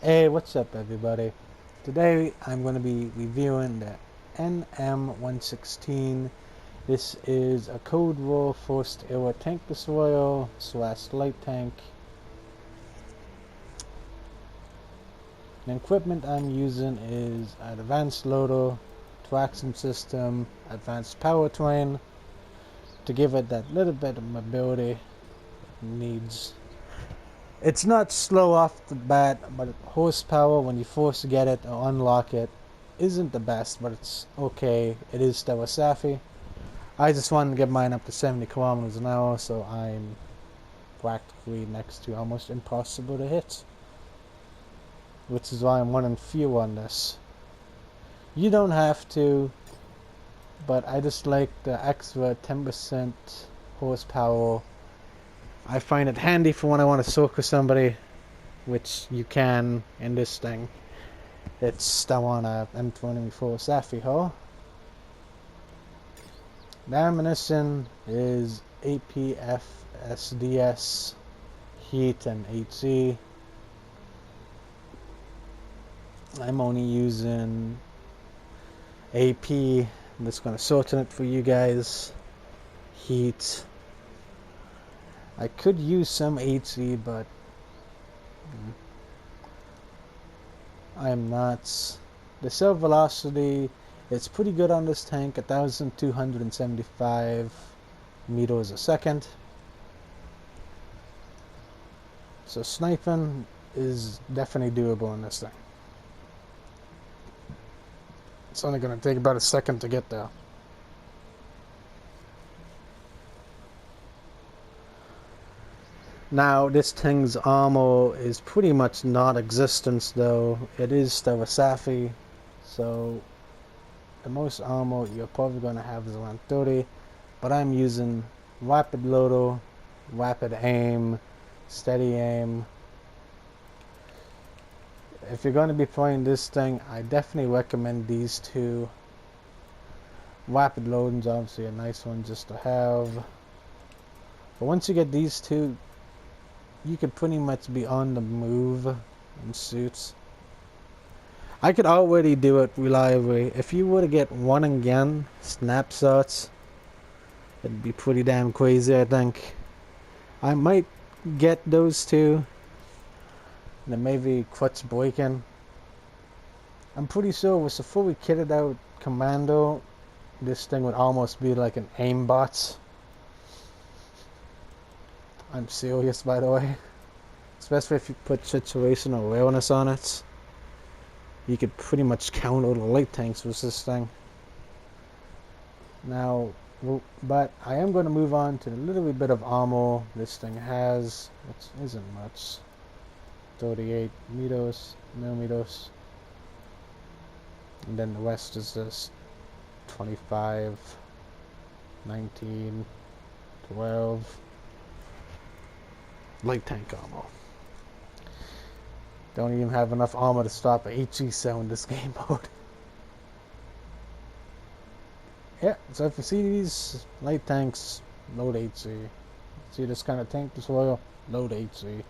Hey, what's up everybody? Today I'm going to be reviewing the NM-116. This is a Cold War First Era tank destroyer / light tank. The equipment I'm using is an advanced loader, traction system, advanced powertrain to give it that little bit of mobility it needs. It's not slow off the bat, but horsepower when you first get it or unlock it isn't the best, but it's okay. It is still a Safi. I just wanted to get mine up to 70 kilometers an hour, so I'm practically next to almost impossible to hit. Which is why I'm running fuel on this. You don't have to, but I just like the extra 10% horsepower. I find it handy for when I want to circle somebody, which you can in this thing. It's still on a M24 Safi hull. The ammunition is APF, SDS, heat, and HE. I'm only using AP. I'm just going to shorten it for you guys. Heat. I could use some HE, but I'm not. The cell velocity is pretty good on this tank, 1,275 meters a second. So sniping is definitely doable on this thing. It's only going to take about a second to get there. Now, this thing's armor is pretty much non-existent, though. It is still a Safi, so the most armor you're probably going to have is around 30, but I'm using rapid loader, rapid aim, steady aim. If you're going to be playing this thing, I definitely recommend these two. Rapid loading's obviously a nice one just to have, but once you get these two, you could pretty much be on the move in suits. I could already do it reliably. If you were to get one again snapshots, it'd be pretty damn crazy, I think. I might get those two. And then maybe clutch breaking. I'm pretty sure with a fully kitted out commando, this thing would almost be like an aimbot. I'm serious, by the way. Especially if you put situational awareness on it. You could pretty much counter the light tanks with this thing. Now, but I am going to move on to the little bit of armor this thing has, which isn't much. 38 millimeters. And then the rest is just 25, 19, 12. Light tank armor. Don't even have enough armor to stop a HE cell in this game mode. Yeah, so if you see these light tanks, load HE. See this kind of tank destroyer, load HE.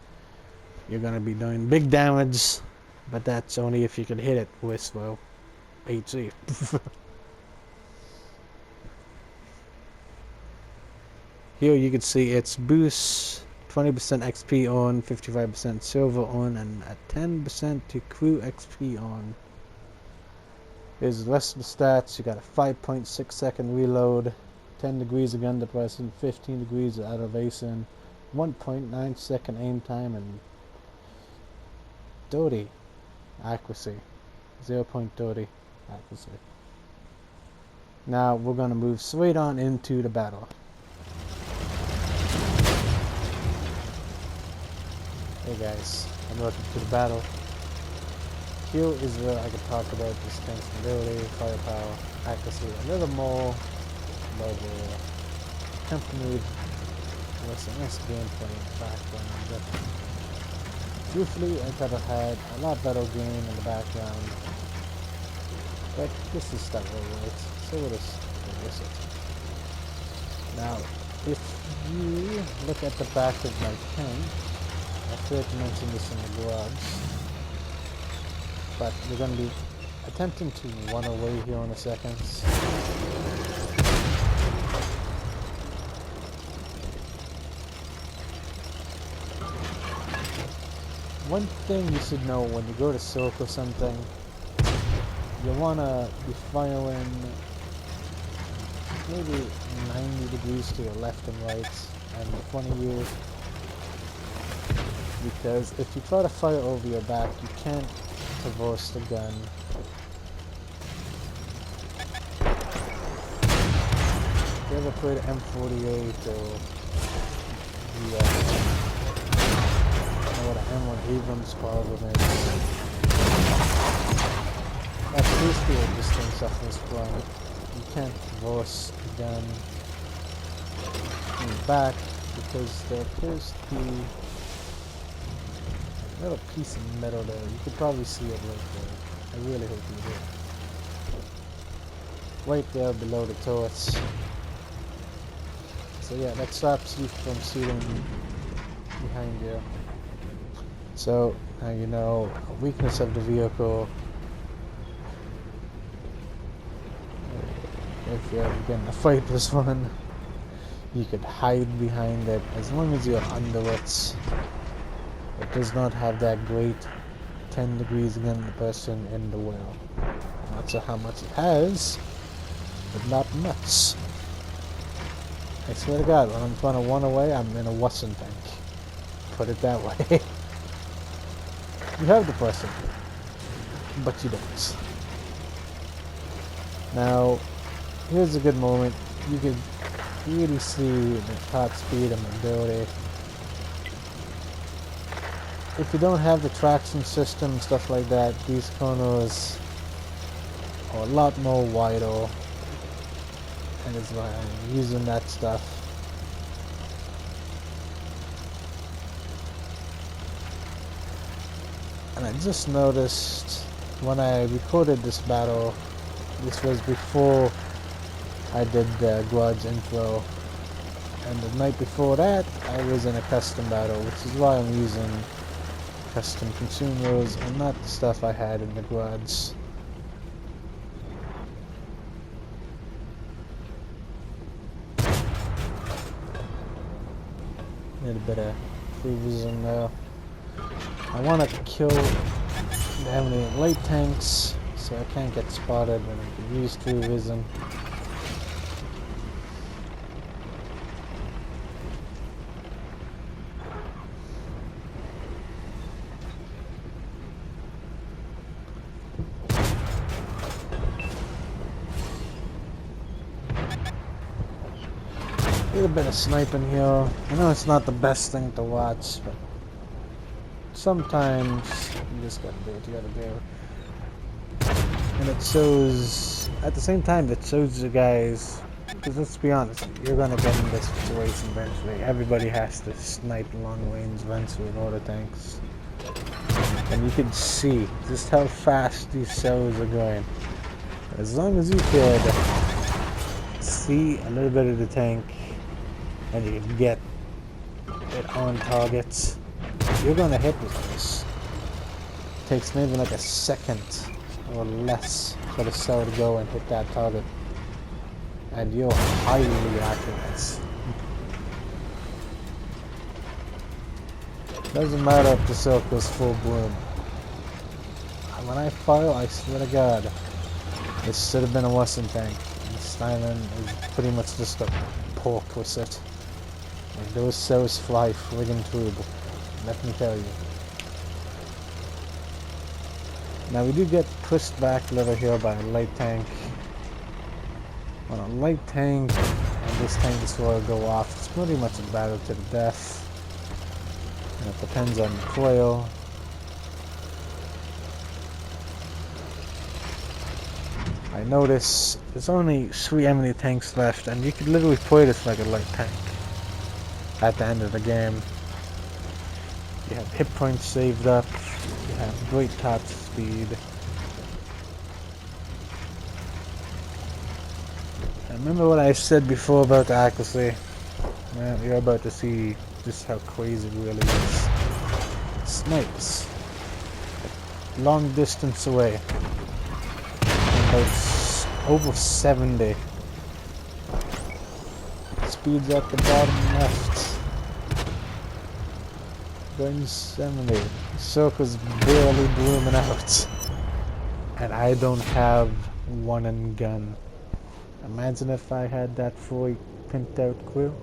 You're gonna be doing big damage, but that's only if you can hit it with, well, HE. Here you can see its boost. 20% XP on, 55% silver on, and at 10% to crew XP on. Here's the rest of the stats. You got a 5.6 second reload, 10 degrees of gun depression, 15 degrees of elevation, 1.9 second aim time, and 30 accuracy. 0.30 accuracy. Now we're going to move straight on into the battle. Hey guys, and welcome to the battle. Here is where I can talk about this tank's mobility, firepower, accuracy, a little more, but accompanied with some nice gameplay in the background. But truthfully, I could have had a lot better game in the background, but this is stuff right, so we'll just miss it. Now, if you look at the back of my tank, I forgot to mention this in the gloves. but we're going to be attempting to run away here in a second. One thing you should know when you go to silk or something, you want to be firing maybe 90 degrees to your left and right and in front of you, because if you try to fire over your back, you can't traverse the gun. If you ever played M48 or the I don't know what an M1 Abrams problem is. That's basically what this thing suffers from. You can't traverse the gun in the back because there appears to be a little piece of metal there. You could probably see it right there. I really hope you do. Right there below the turrets. So yeah, that stops you from shooting behind you. So now you know a weakness of the vehicle. If you're ever getting a fight with one, you could hide behind it as long as you're under it. It does not have that great 10 degrees against the person in the wheel. Not sure how much it has, but not much. I swear to God, when I'm trying to run away, I'm in a Watson tank. Put it that way. You have the person, but you don't. Now, here's a good moment. You can really see the top speed and mobility. If you don't have the traction system, stuff like that, these corners are a lot more wider. And it's why I'm using that stuff. And I just noticed when I recorded this battle, this was before I did the Grudge intro, and the night before that I was in a custom battle, which is why I'm using custom consumers and not the stuff I had in the Grudge. Need a bit of free vision there. I want to kill the enemy light tanks so I can't get spotted when I can use free vision. A bit of sniping here. I know it's not the best thing to watch, but sometimes you just gotta do what you gotta do. And it shows, at the same time, it shows you guys, because let's be honest, you're gonna get in this situation eventually. Everybody has to snipe long range eventually in order tanks. And you can see just how fast these shells are going. As long as you could see a little bit of the tank, and you can get it on targets, you're gonna hit with this. It takes maybe like a second or less for the cell to go and hit that target, and you're highly accurate. Doesn't matter if the cell goes full bloom. When I fire, I swear to God, this should have been a Western tank. And Steinem is pretty much just a pork with it. Like those cells fly friggin' through, let me tell you. Now we do get pushed back a little here by a light tank. When a light tank and this tank destroyer go off, it's pretty much a battle to the death. And it depends on the coil. I notice there's only 3 enemy tanks left, and you could literally play this like a light tank. At the end of the game, you have hit points saved up, you have great top speed. And remember what I said before about the accuracy? Man, you're about to see just how crazy it really is. Snipes. long distance away. About over 70. Speeds at the bottom left. Going 70. Circle's barely blooming out. And I don't have one and gun. Imagine if I had that fully pimped out crew.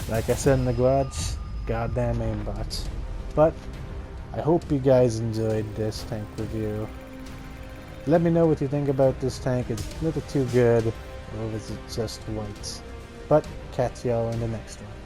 Like I said in the garage, goddamn aimbots. But I hope you guys enjoyed this tank review. Let me know what you think about this tank. Is it a little too good, or is it just white? But catch y'all in the next one.